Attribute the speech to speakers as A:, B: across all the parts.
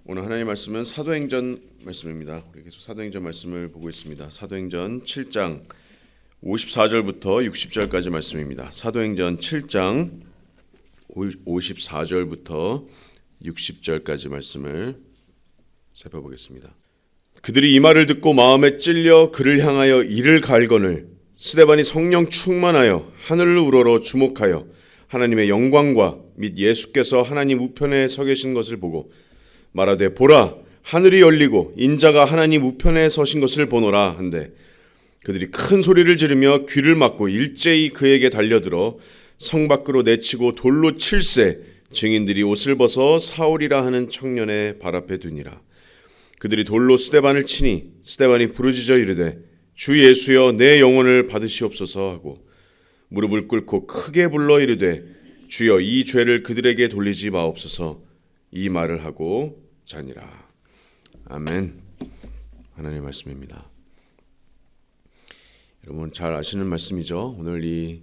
A: 오늘 하나님의 말씀은 사도행전 말씀입니다. 우리 계속 사도행전 말씀을 보고 있습니다. 사도행전 7장 54절부터 60절까지 말씀입니다. 사도행전 7장 54절부터 60절까지 말씀을 살펴보겠습니다. 그들이 이 말을 듣고 마음에 찔려 그를 향하여 이를 갈거늘 스데반이 성령 충만하여 하늘을 우러러 주목하여 하나님의 영광과 및 예수께서 하나님 우편에 서 계신 것을 보고 말하되 보라 하늘이 열리고 인자가 하나님 우편에 서신 것을 보노라 한데 그들이 큰 소리를 지르며 귀를 막고 일제히 그에게 달려들어 성 밖으로 내치고 돌로 칠세 증인들이 옷을 벗어 사울이라 하는 청년의 발 앞에 두니라. 그들이 돌로 스데반을 치니 스데반이 부르짖어 이르되 주 예수여 내 영혼을 받으시옵소서 하고 무릎을 꿇고 크게 불러 이르되 주여 이 죄를 그들에게 돌리지 마옵소서 이 말을 하고 자니라. 아멘. 하나님의 말씀입니다. 여러분 잘 아시는 말씀이죠. 오늘 이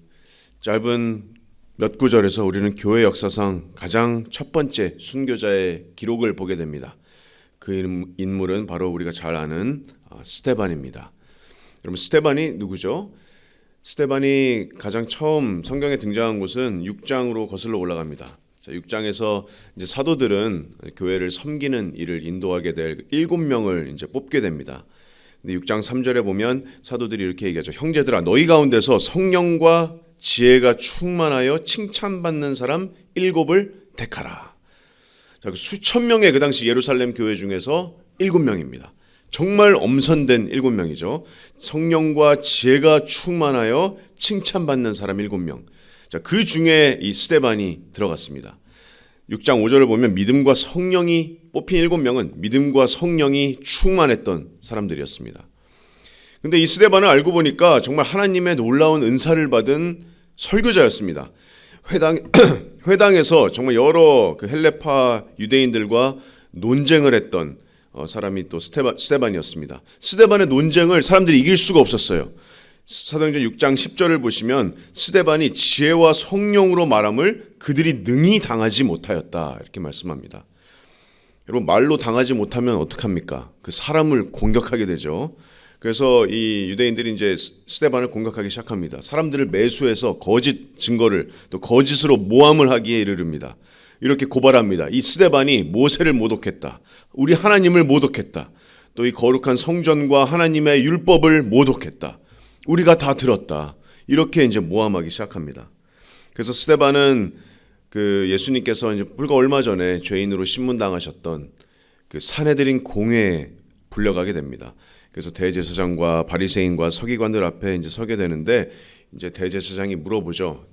A: 짧은 몇 구절에서 우리는 교회 역사상 가장 첫 번째 순교자의 기록을 보게 됩니다. 그 인물은 바로 우리가 잘 아는 스데반입니다. 여러분 스데반이 누구죠? 스데반이 가장 처음 성경에 등장한 곳은 6장으로 거슬러 올라갑니다. 자, 6장에서 이제 사도들은 교회를 섬기는 일을 인도하게 될 7명을 이제 뽑게 됩니다. 근데 6장 3절에 보면 사도들이 이렇게 얘기하죠. 형제들아 너희 가운데서 성령과 지혜가 충만하여 칭찬받는 사람 7을 택하라. 자, 그 수천 명의 그 당시 예루살렘 교회 중에서 7명입니다. 정말 엄선된 7명이죠. 성령과 지혜가 충만하여 칭찬받는 사람 7명. 자, 그 중에 이 스데반이 들어갔습니다. 6장 5절을 보면 믿음과 성령이 뽑힌 7명은 믿음과 성령이 충만했던 사람들이었습니다. 근데 이 스데반을 알고 보니까 정말 하나님의 놀라운 은사를 받은 설교자였습니다. 회당에서 정말 여러 그 헬레파 유대인들과 논쟁을 했던 사람이 또 스데반이었습니다. 스데반의 논쟁을 사람들이 이길 수가 없었어요. 사도행전 6장 10절을 보시면 스데반이 지혜와 성령으로 말함을 그들이 능히 당하지 못하였다 이렇게 말씀합니다. 여러분 말로 당하지 못하면 어떡합니까? 그 사람을 공격하게 되죠. 그래서 이 유대인들이 이제 스데반을 공격하기 시작합니다. 사람들을 매수해서 거짓 증거를 또 거짓으로 모함을 하기에 이르릅니다. 이렇게 고발합니다. 이 스데반이 모세를 모독했다. 우리 하나님을 모독했다. 또 이 거룩한 성전과 하나님의 율법을 모독했다. 우리가 다 들었다. 이렇게 이제 모함하기 시작합니다. 그래서 스데반은 그 예수님께서 이제 불과 얼마 전에 죄인으로 신문당하셨던 그 산헤드린 공회에 불려가게 됩니다. 그래서 대제사장과 바리새인과 서기관들 앞에 이제 서게 되는데 이제 대제사장이 물어보죠.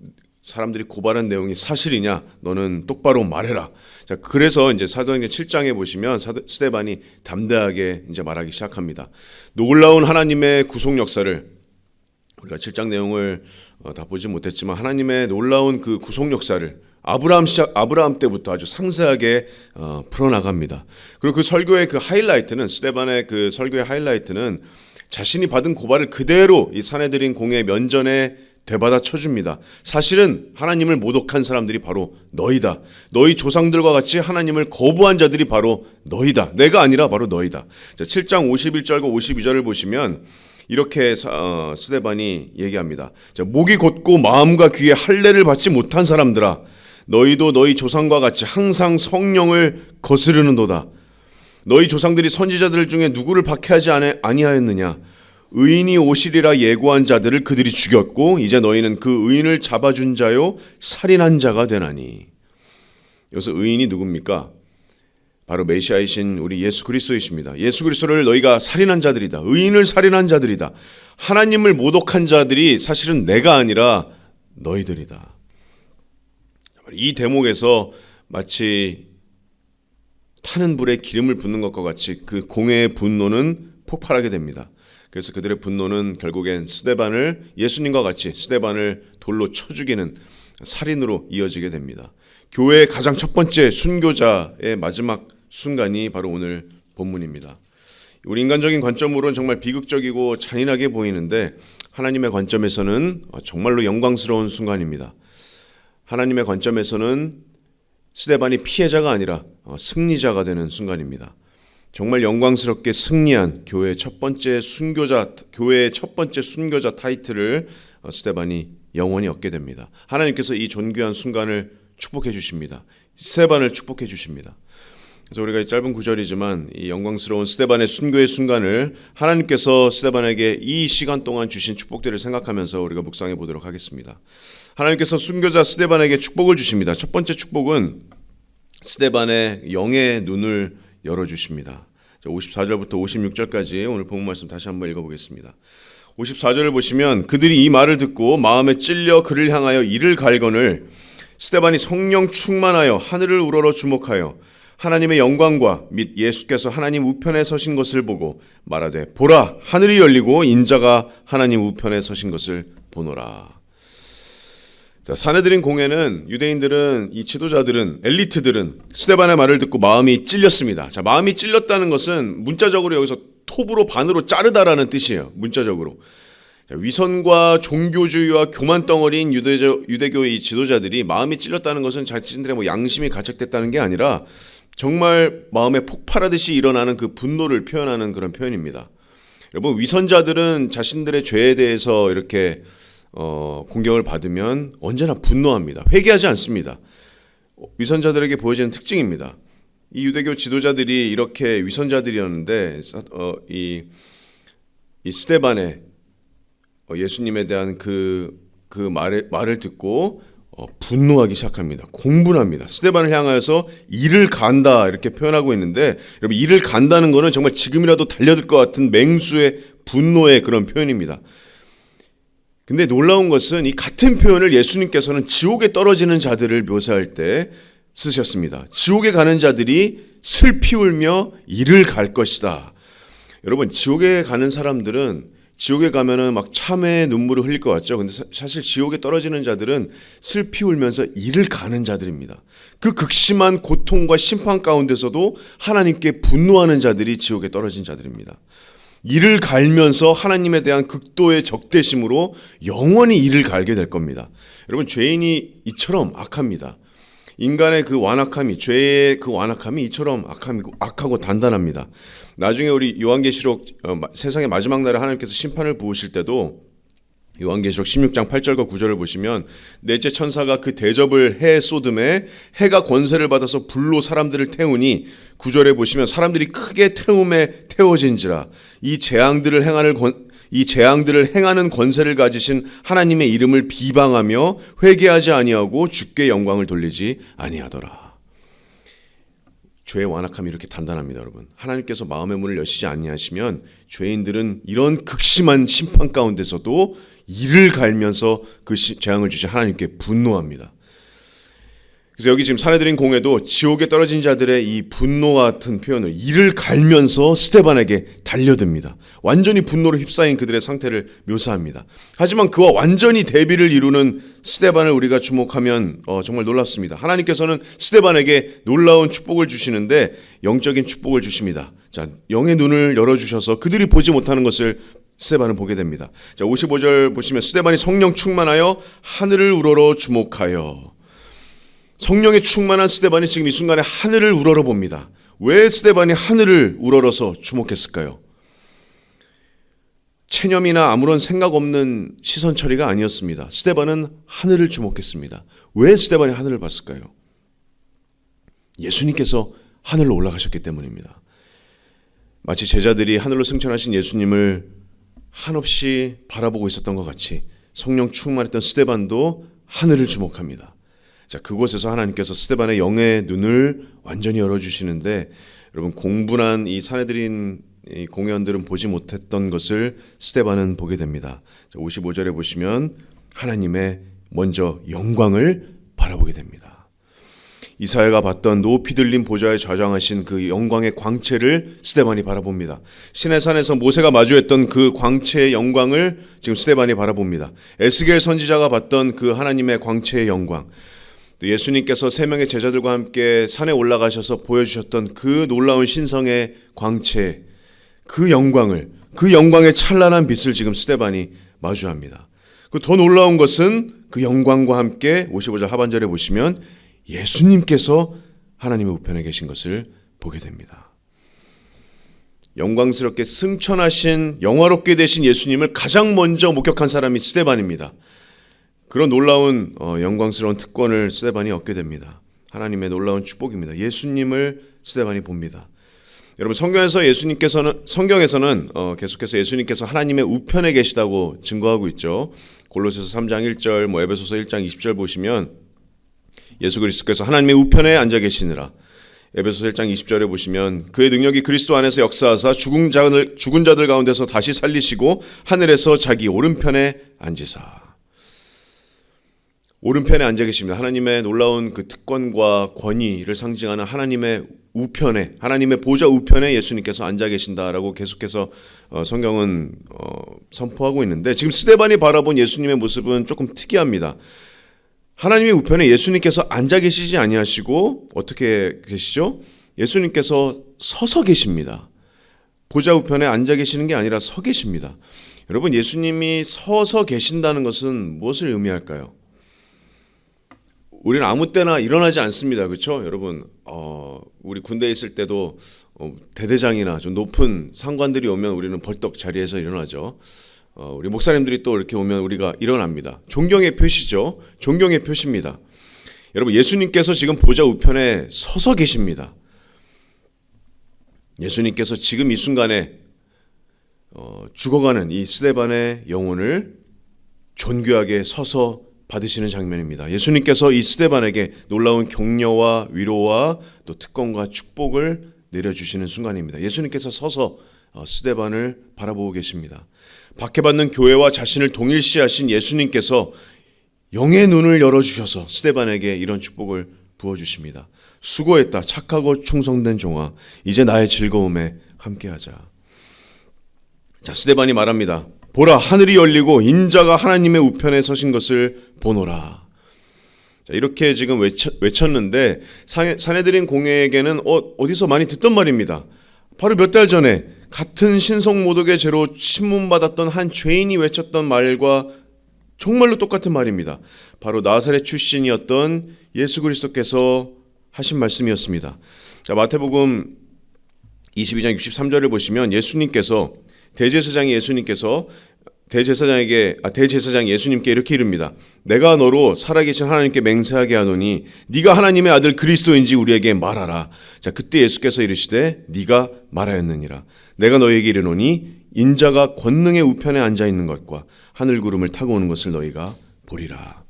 A: 사람들이 고발한 내용이 사실이냐? 너는 똑바로 말해라. 자, 그래서 이제 사도행전 7장에 보시면 스데반이 담대하게 이제 말하기 시작합니다. 놀라운 하나님의 구속 역사를 우리가 7장 내용을 다 보지 못했지만 하나님의 놀라운 그 구속 역사를 아브라함 때부터 아주 상세하게 풀어나갑니다. 그리고 그 설교의 그 하이라이트는 스데반의 그 설교의 하이라이트는 자신이 받은 고발을 그대로 이 산헤드린 공회 면전에 되받아 쳐줍니다. 사실은 하나님을 모독한 사람들이 바로 너희다. 너희 조상들과 같이 하나님을 거부한 자들이 바로 너희다. 내가 아니라 바로 너희다. 자, 7장 51절과 52절을 보시면 이렇게 스데반이 얘기합니다. 자, 목이 곧고 마음과 귀에 할례를 받지 못한 사람들아 너희도 너희 조상과 같이 항상 성령을 거스르는도다. 너희 조상들이 선지자들 중에 누구를 박해하지 아니하였느냐. 의인이 오시리라 예고한 자들을 그들이 죽였고 이제 너희는 그 의인을 잡아준 자요 살인한 자가 되나니. 여기서 의인이 누굽니까? 바로 메시아이신 우리 예수 그리스도이십니다. 예수 그리스도를 너희가 살인한 자들이다. 의인을 살인한 자들이다. 하나님을 모독한 자들이 사실은 내가 아니라 너희들이다. 이 대목에서 마치 타는 불에 기름을 붓는 것과 같이 그 공회의 분노는 폭발하게 됩니다. 그래서 그들의 분노는 결국엔 예수님과 같이 스데반을 돌로 쳐 죽이는 살인으로 이어지게 됩니다. 교회의 가장 첫 번째 순교자의 마지막 순간이 바로 오늘 본문입니다. 우리 인간적인 관점으로는 정말 비극적이고 잔인하게 보이는데 하나님의 관점에서는 정말로 영광스러운 순간입니다. 하나님의 관점에서는 스데반이 피해자가 아니라 승리자가 되는 순간입니다. 정말 영광스럽게 승리한 교회의 첫 번째 순교자 타이틀을 스데반이 영원히 얻게 됩니다. 하나님께서 이 존귀한 순간을 축복해 주십니다. 스데반을 축복해 주십니다. 그래서 우리가 짧은 구절이지만 이 영광스러운 스데반의 순교의 순간을 하나님께서 스데반에게 이 시간 동안 주신 축복들을 생각하면서 우리가 묵상해 보도록 하겠습니다. 하나님께서 순교자 스데반에게 축복을 주십니다. 첫 번째 축복은 스데반의 영의 눈을 열어주십니다. 54절부터 56절까지 오늘 본문 말씀 다시 한번 읽어보겠습니다. 54절을 보시면 그들이 이 말을 듣고 마음에 찔려 그를 향하여 이를 갈거늘 스데반이 성령 충만하여 하늘을 우러러 주목하여 하나님의 영광과 및 예수께서 하나님 우편에 서신 것을 보고 말하되 보라 하늘이 열리고 인자가 하나님 우편에 서신 것을 보노라. 자, 사내들인 공회는 유대인들은 이 지도자들은 엘리트들은 스데반의 말을 듣고 마음이 찔렸습니다. 자, 마음이 찔렸다는 것은 문자적으로 여기서 톱으로 반으로 자르다라는 뜻이에요. 문자적으로. 자, 위선과 종교주의와 교만덩어리인 유대교의 이 지도자들이 마음이 찔렸다는 것은 자신들의 양심이 가책됐다는 게 아니라 정말 마음에 폭발하듯이 일어나는 그 분노를 표현하는 그런 표현입니다. 여러분, 위선자들은 자신들의 죄에 대해서 이렇게 공격을 받으면 언제나 분노합니다. 회개하지 않습니다. 위선자들에게 보여지는 특징입니다. 이 유대교 지도자들이 이렇게 위선자들이었는데 이 스데반의 예수님에 대한 그 말을 듣고 분노하기 시작합니다. 공분합니다. 스데반을 향하여서 이를 간다 이렇게 표현하고 있는데 여러분, 이를 간다는 것은 정말 지금이라도 달려들 것 같은 맹수의 분노의 그런 표현입니다. 근데 놀라운 것은 이 같은 표현을 예수님께서는 지옥에 떨어지는 자들을 묘사할 때 쓰셨습니다. 지옥에 가는 자들이 슬피 울며 이를 갈 것이다. 여러분, 지옥에 가는 사람들은 지옥에 가면은 막 참회의 눈물을 흘릴 것 같죠. 근데 사실 지옥에 떨어지는 자들은 슬피 울면서 이를 가는 자들입니다. 그 극심한 고통과 심판 가운데서도 하나님께 분노하는 자들이 지옥에 떨어진 자들입니다. 이를 갈면서 하나님에 대한 극도의 적대심으로 영원히 이를 갈게 될 겁니다. 여러분, 죄인이 이처럼 악합니다. 인간의 그 완악함이, 죄의 그 완악함이 이처럼 악하고 단단합니다. 나중에 우리 요한계시록 세상의 마지막 날에 하나님께서 심판을 부으실 때도 요한계시록 16장 8절과 9절을 보시면 넷째 천사가 그 대접을 해 쏟음에 해가 권세를 받아서 불로 사람들을 태우니 9절에 보시면 사람들이 크게 태움에 태워진지라 이 재앙들을 행하는 권세를 가지신 하나님의 이름을 비방하며 회개하지 아니하고 주께 영광을 돌리지 아니하더라. 죄의 완악함이 이렇게 단단합니다, 여러분. 하나님께서 마음의 문을 여시지 아니하시면 죄인들은 이런 극심한 심판 가운데서도 이를 갈면서 그 재앙을 주신 하나님께 분노합니다. 그래서 여기 지금 사내들인 공회도 지옥에 떨어진 자들의 이 분노와 같은 표현을 이를 갈면서 스데반에게 달려듭니다. 완전히 분노로 휩싸인 그들의 상태를 묘사합니다. 하지만 그와 완전히 대비를 이루는 스데반을 우리가 주목하면 정말 놀랍습니다. 하나님께서는 스데반에게 놀라운 축복을 주시는데 영적인 축복을 주십니다. 자, 영의 눈을 열어주셔서 그들이 보지 못하는 것을 스데반은 보게 됩니다. 자, 55절 보시면 스데반이 성령 충만하여 하늘을 우러러 주목하여. 성령에 충만한 스데반이 지금 이 순간에 하늘을 우러러 봅니다. 왜 스데반이 하늘을 우러러서 주목했을까요? 체념이나 아무런 생각 없는 시선 처리가 아니었습니다. 스데반은 하늘을 주목했습니다. 왜 스데반이 하늘을 봤을까요? 예수님께서 하늘로 올라가셨기 때문입니다. 마치 제자들이 하늘로 승천하신 예수님을 한없이 바라보고 있었던 것 같이 성령 충만했던 스데반도 하늘을 주목합니다. 자, 그곳에서 하나님께서 스데반의 영의 눈을 완전히 열어주시는데 여러분, 공분한 이 사내들인 이 공회원들은 보지 못했던 것을 스데반은 보게 됩니다. 자, 55절에 보시면 하나님의 먼저 영광을 바라보게 됩니다. 이사야가 봤던 높이 들린 보좌에 좌장하신 그 영광의 광채를 스데반이 바라봅니다. 시내산에서 모세가 마주했던 그 광채의 영광을 지금 스데반이 바라봅니다. 에스겔 선지자가 봤던 그 하나님의 광채의 영광, 또 예수님께서 세 명의 제자들과 함께 산에 올라가셔서 보여주셨던 그 놀라운 신성의 광채, 그 영광을, 그 영광의 찬란한 빛을 지금 스데반이 마주합니다. 그 더 놀라운 것은 그 영광과 함께 55절 하반절에 보시면 예수님께서 하나님의 우편에 계신 것을 보게 됩니다. 영광스럽게 승천하신 영화롭게 되신 예수님을 가장 먼저 목격한 사람이 스데반입니다. 그런 놀라운 영광스러운 특권을 스데반이 얻게 됩니다. 하나님의 놀라운 축복입니다. 예수님을 스데반이 봅니다. 여러분, 성경에서는 계속해서 예수님께서 하나님의 우편에 계시다고 증거하고 있죠. 골로새서 3장 1절, 에베소서 1장 20절 보시면 예수 그리스도께서 하나님의 우편에 앉아 계시느라, 에베소서 1장 20절에 보시면 그의 능력이 그리스도 안에서 역사하사 죽은 자들 가운데서 다시 살리시고 하늘에서 자기 오른편에 앉으사. 오른편에 앉아 계십니다. 하나님의 놀라운 그 특권과 권위를 상징하는 하나님의 우편에, 하나님의 보좌 우편에 예수님께서 앉아 계신다라고 계속해서 성경은 선포하고 있는데, 지금 스데반이 바라본 예수님의 모습은 조금 특이합니다. 하나님의 우편에 예수님께서 앉아 계시지 아니하시고 어떻게 계시죠? 예수님께서 서서 계십니다. 보좌 우편에 앉아 계시는 게 아니라 서 계십니다. 여러분, 예수님이 서서 계신다는 것은 무엇을 의미할까요? 우리는 아무 때나 일어나지 않습니다. 그렇죠? 여러분, 우리 군대에 있을 때도 대대장이나 좀 높은 상관들이 오면 우리는 벌떡 자리에서 일어나죠. 우리 목사님들이 또 이렇게 오면 우리가 일어납니다. 존경의 표시죠. 존경의 표시입니다. 여러분, 예수님께서 지금 보좌 우편에 서서 계십니다. 예수님께서 지금 이 순간에 죽어가는 이 스데반의 영혼을 존귀하게 서서 받으시는 장면입니다. 예수님께서 이 스데반에게 놀라운 격려와 위로와 또 특권과 축복을 내려주시는 순간입니다. 예수님께서 서서 스데반을 바라보고 계십니다. 박해받는 교회와 자신을 동일시하신 예수님께서 영의 눈을 열어주셔서 스데반에게 이런 축복을 부어주십니다. 수고했다, 착하고 충성된 종아, 이제 나의 즐거움에 함께하자. 자, 스데반이 말합니다. 보라, 하늘이 열리고 인자가 하나님의 우편에 서신 것을 보노라. 자, 이렇게 지금 외쳤는데 사내들인 공회에게는 어디서 많이 듣던 말입니다. 바로 몇 달 전에 같은 신성모독의 죄로 신문받았던 한 죄인이 외쳤던 말과 정말로 똑같은 말입니다. 바로 나사렛 출신이었던 예수 그리스도께서 하신 말씀이었습니다. 자, 마태복음 22장 63절을 보시면 대제사장이 예수님께 이렇게 이릅니다. 내가 너로 살아계신 하나님께 맹세하게 하노니 네가 하나님의 아들 그리스도인지 우리에게 말하라. 자, 그때 예수께서 이르시되 네가 말하였느니라. 내가 너희에게 이르노니 인자가 권능의 우편에 앉아 있는 것과 하늘 구름을 타고 오는 것을 너희가 보리라.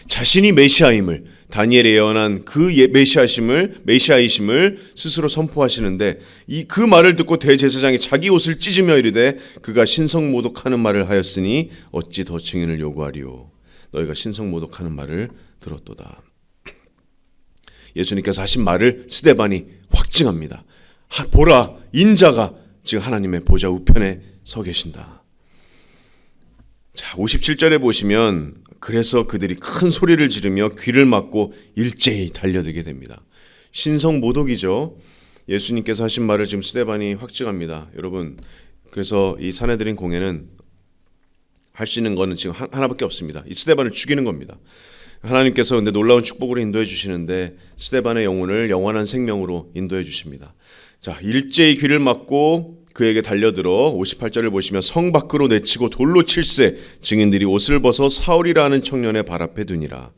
A: 자신이 메시아임을, 다니엘이 예언한 그 메시아이심을 스스로 선포하시는데, 그 말을 듣고 대제사장이 자기 옷을 찢으며 이르되 그가 신성모독하는 말을 하였으니 어찌 더 증인을 요구하리요. 너희가 신성모독하는 말을 들었도다. 예수님께서 하신 말을 스데반이 확증합니다. 보라, 인자가 지금 하나님의 보좌 우편에 서 계신다. 자, 57절에 보시면 그래서 그들이 큰 소리를 지르며 귀를 막고 일제히 달려들게 됩니다. 신성모독이죠. 예수님께서 하신 말을 지금 스데반이 확증합니다. 여러분, 그래서 이 사내들인 공회는 할 수 있는 거는 지금 하나밖에 없습니다. 이 스데반을 죽이는 겁니다. 하나님께서 근데 놀라운 축복으로 인도해 주시는데 스데반의 영혼을 영원한 생명으로 인도해 주십니다. 자, 일제히 귀를 막고 그에게 달려들어 58절을 보시면 성 밖으로 내치고 돌로 칠세 증인들이 옷을 벗어 사울이라는 청년의 발 앞에 두니라.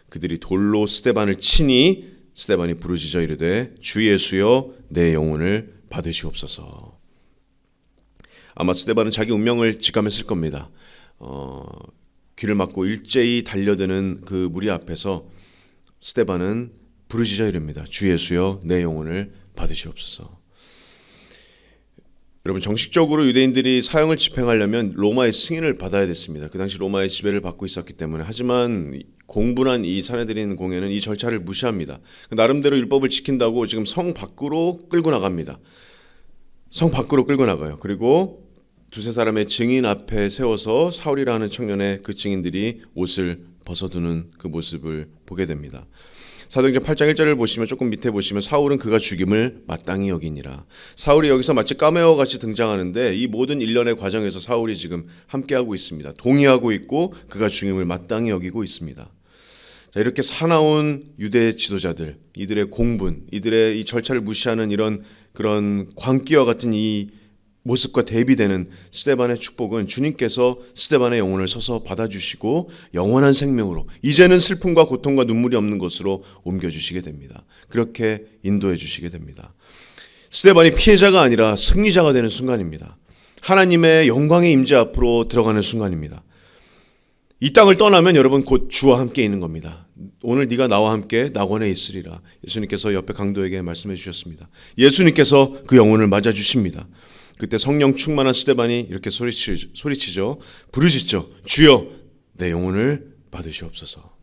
A: 그들이 돌로 스데반을 치니 스데반이 부르짖어 이르되 주 예수여 내 영혼을 받으시옵소서. 아마 스데반은 자기 운명을 직감했을 겁니다. 귀를 막고 일제히 달려드는 그 무리 앞에서 스데반은 부르짖어 이릅니다. 주 예수여 내 영혼을 받으시옵소서. 여러분, 정식적으로 유대인들이 사형을 집행하려면 로마의 승인을 받아야 됐습니다. 그 당시 로마의 지배를 받고 있었기 때문에. 하지만 공분한 이 사내들인 공회는 이 절차를 무시합니다. 나름대로 율법을 지킨다고 지금 성 밖으로 끌고 나갑니다. 성 밖으로 끌고 나가요. 그리고 두세 사람의 증인 앞에 세워서 사울이라는 청년의 그 증인들이 옷을 벗어두는 그 모습을 보게 됩니다. 사도행전 8장 1절을 보시면 조금 밑에 보시면 사울은 그가 죽임을 마땅히 여기니라. 사울이 여기서 마치 까메오 같이 등장하는데 이 모든 일련의 과정에서 사울이 지금 함께하고 있습니다. 동의하고 있고 그가 죽임을 마땅히 여기고 있습니다. 자, 이렇게 사나운 유대 지도자들, 이들의 공분, 이들의 이 절차를 무시하는 이런 그런 광기와 같은 이 모습과 대비되는 스데반의 축복은 주님께서 스데반의 영혼을 서서 받아주시고 영원한 생명으로, 이제는 슬픔과 고통과 눈물이 없는 곳으로 옮겨주시게 됩니다. 그렇게 인도해 주시게 됩니다. 스데반이 피해자가 아니라 승리자가 되는 순간입니다. 하나님의 영광의 임재 앞으로 들어가는 순간입니다. 이 땅을 떠나면 여러분 곧 주와 함께 있는 겁니다. 오늘 네가 나와 함께 낙원에 있으리라. 예수님께서 옆에 강도에게 말씀해 주셨습니다. 예수님께서 그 영혼을 맞아 주십니다. 그때 성령 충만한 스데반이 이렇게 소리치죠. 부르짖죠. 주여 내 영혼을 받으시옵소서.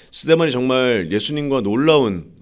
A: 스데반이 정말 예수님과 놀라운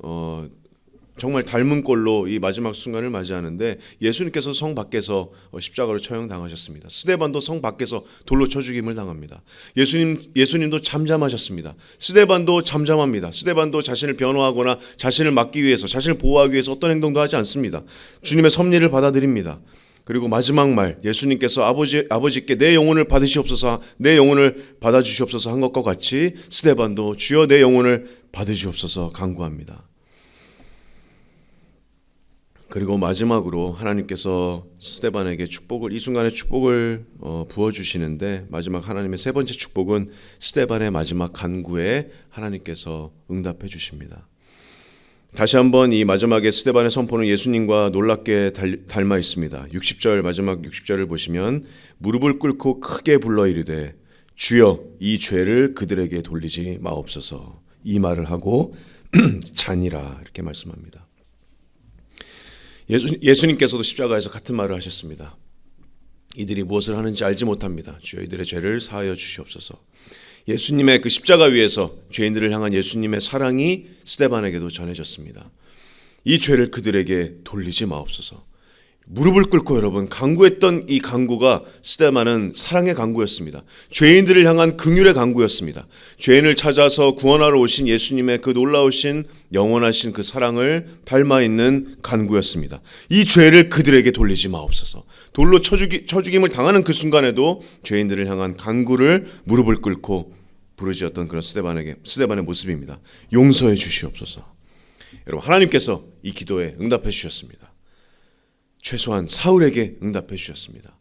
A: 정말 닮은 꼴로 이 마지막 순간을 맞이하는데, 예수님께서 성 밖에서 십자가로 처형당하셨습니다. 스데반도 성 밖에서 돌로 쳐 죽임을 당합니다. 예수님도 잠잠하셨습니다. 스데반도 잠잠합니다. 스데반도 자신을 변호하거나 자신을 막기 위해서, 자신을 보호하기 위해서 어떤 행동도 하지 않습니다. 주님의 섭리를 받아들입니다. 그리고 마지막 말, 예수님께서 아버지께 내 영혼을 받으시옵소서, 내 영혼을 받아주시옵소서 한 것과 같이 스데반도 주여 내 영혼을 받으시옵소서 간구합니다. 그리고 마지막으로 하나님께서 스데반에게 이 순간에 축복을 부어주시는데, 마지막 하나님의 세 번째 축복은 스데반의 마지막 간구에 하나님께서 응답해 주십니다. 다시 한번 이 마지막에 스데반의 선포는 예수님과 놀랍게 닮아 있습니다. 60절, 마지막 60절을 보시면 무릎을 꿇고 크게 불러 이르되 주여 이 죄를 그들에게 돌리지 마옵소서, 이 말을 하고 자니라 이렇게 말씀합니다. 예수님께서도 십자가에서 같은 말을 하셨습니다. 이들이 무엇을 하는지 알지 못합니다. 주여 이들의 죄를 사하여 주시옵소서. 예수님의 그 십자가 위에서 죄인들을 향한 예수님의 사랑이 스데반에게도 전해졌습니다. 이 죄를 그들에게 돌리지 마옵소서. 무릎을 꿇고 여러분 간구했던 이 간구가, 스데반은 사랑의 간구였습니다. 죄인들을 향한 긍휼의 간구였습니다. 죄인을 찾아서 구원하러 오신 예수님의 그 놀라우신 영원하신 그 사랑을 닮아있는 간구였습니다. 이 죄를 그들에게 돌리지 마옵소서. 돌로 쳐죽임을 당하는 그 순간에도 죄인들을 향한 간구를 무릎을 꿇고 부르짖었던 그런 스데반의 모습입니다. 용서해 주시옵소서. 여러분 하나님께서 이 기도에 응답해 주셨습니다. 최소한 사울에게 응답해 주셨습니다.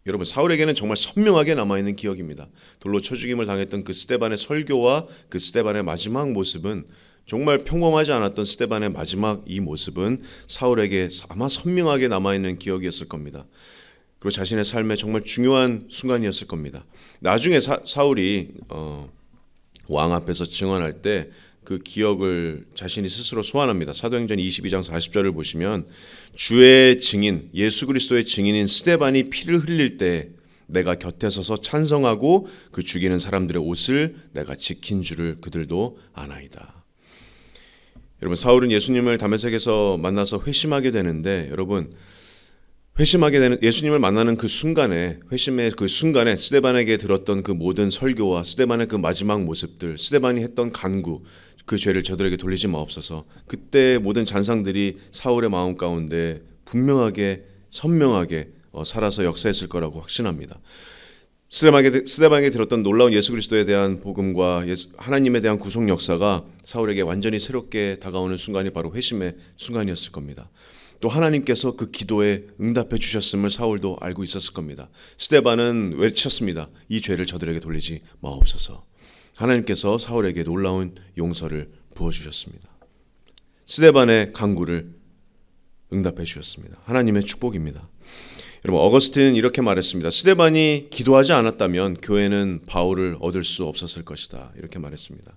A: 여러분 사울에게는 정말 선명하게 남아있는 기억입니다. 돌로 쳐 죽임을 당했던 그 스데반의 설교와 그 스데반의 마지막 모습은, 정말 평범하지 않았던 스데반의 마지막 이 모습은 사울에게 아마 선명하게 남아있는 기억이었을 겁니다. 그리고 자신의 삶에 정말 중요한 순간이었을 겁니다. 나중에 사울이 왕 앞에서 증언할 때 그 기억을 자신이 스스로 소환합니다. 사도행전 22장 40절을 보시면 주의 증인, 예수 그리스도의 증인인 스데반이 피를 흘릴 때 내가 곁에 서서 찬성하고 그 죽이는 사람들의 옷을 내가 지킨 줄을 그들도 아나이다. 여러분 사울은 예수님을 다메섹에서 만나서 회심하게 되는데, 여러분 예수님을 만나는 그 순간에, 회심의 그 순간에 스데반에게 들었던 그 모든 설교와 스데반의 그 마지막 모습들, 스데반이 했던 간구, 그 죄를 저들에게 돌리지 마옵소서, 그때 모든 잔상들이 사울의 마음 가운데 분명하게 선명하게 살아서 역사했을 거라고 확신합니다. 스데반에게 들었던 놀라운 예수 그리스도에 대한 복음과 하나님에 대한 구속 역사가 사울에게 완전히 새롭게 다가오는 순간이 바로 회심의 순간이었을 겁니다. 또 하나님께서 그 기도에 응답해 주셨음을 사울도 알고 있었을 겁니다. 스데반은 외쳤습니다. 이 죄를 저들에게 돌리지 마옵소서. 하나님께서 사울에게 놀라운 용서를 부어주셨습니다. 스데반의 간구를 응답해 주셨습니다. 하나님의 축복입니다. 여러분 어거스틴은 이렇게 말했습니다. 스데반이 기도하지 않았다면 교회는 바울을 얻을 수 없었을 것이다. 이렇게 말했습니다.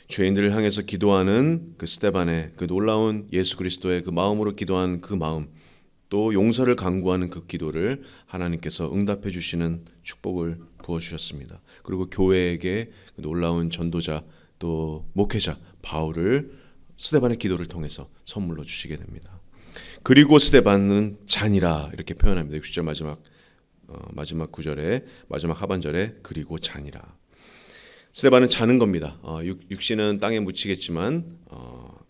A: 죄인들을 향해서 기도하는 그 스데반의 그 놀라운 예수 그리스도의 그 마음으로 기도한 그 마음, 또 용서를 간구하는 그 기도를 하나님께서 응답해 주시는 축복을 부어주셨습니다. 그리고 교회에게 놀라운 전도자 또 목회자 바울을 스데반의 기도를 통해서 선물로 주시게 됩니다. 그리고 스데반은 잔이라 이렇게 표현합니다. 60절 마지막 구절에, 마지막 하반절에 그리고 잔이라. 스데반은 자는 겁니다. 육신은 땅에 묻히겠지만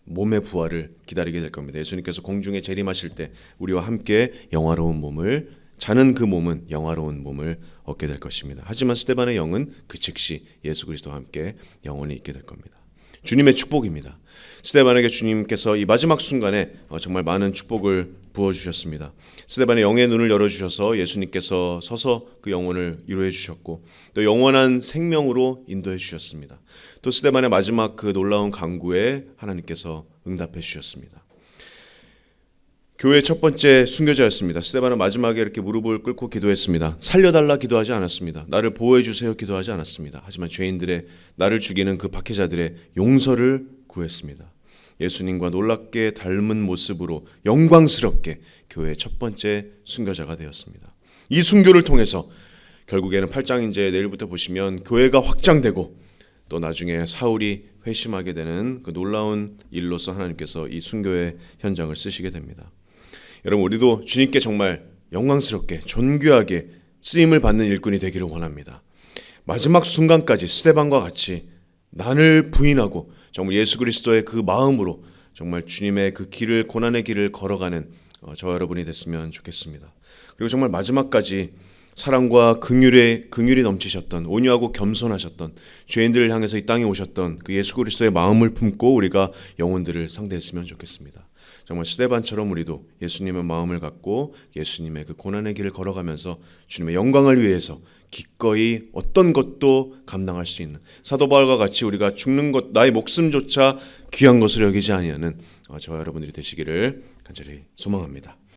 A: 몸의 부활을 기다리게 될 겁니다. 예수님께서 공중에 재림하실 때 우리와 함께 영화로운 몸을 자는 그 몸은 영화로운 몸을 얻게 될 것입니다. 하지만 스데반의 영은 그 즉시 예수 그리스도와 함께 영원히 있게 될 겁니다. 주님의 축복입니다. 스데반에게 주님께서 이 마지막 순간에 정말 많은 축복을 부어주셨습니다. 스데반의 영의 눈을 열어주셔서 예수님께서 서서 그 영혼을 위로해 주셨고 또 영원한 생명으로 인도해 주셨습니다. 또 스데반의 마지막 그 놀라운 간구에 하나님께서 응답해 주셨습니다. 교회의 첫 번째 순교자였습니다. 스데반은 마지막에 이렇게 무릎을 꿇고 기도했습니다. 살려달라 기도하지 않았습니다. 나를 보호해 주세요 기도하지 않았습니다. 하지만 죄인들의 나를 죽이는 그 박해자들의 용서를 구했습니다. 예수님과 놀랍게 닮은 모습으로 영광스럽게 교회의 첫 번째 순교자가 되었습니다. 이 순교를 통해서 결국에는 8장 이제 내일부터 보시면 교회가 확장되고 또 나중에 사울이 회심하게 되는 그 놀라운 일로서 하나님께서 이 순교의 현장을 쓰시게 됩니다. 여러분 우리도 주님께 정말 영광스럽게 존귀하게 쓰임을 받는 일꾼이 되기를 원합니다. 마지막 순간까지 스데반과 같이 나를 부인하고 정말 예수 그리스도의 그 마음으로 정말 주님의 그 길을 고난의 길을 걸어가는 저와 여러분이 됐으면 좋겠습니다. 그리고 정말 마지막까지 사랑과 긍휼이 넘치셨던 온유하고 겸손하셨던 죄인들을 향해서 이 땅에 오셨던 그 예수 그리스도의 마음을 품고 우리가 영혼들을 상대했으면 좋겠습니다. 정말 스데반처럼 우리도 예수님의 마음을 갖고 예수님의 그 고난의 길을 걸어가면서 주님의 영광을 위해서 기꺼이 어떤 것도 감당할 수 있는 사도 바울과 같이 우리가 죽는 것 나의 목숨조차 귀한 것으로 여기지 아니하는 저와 여러분들이 되시기를 간절히 소망합니다.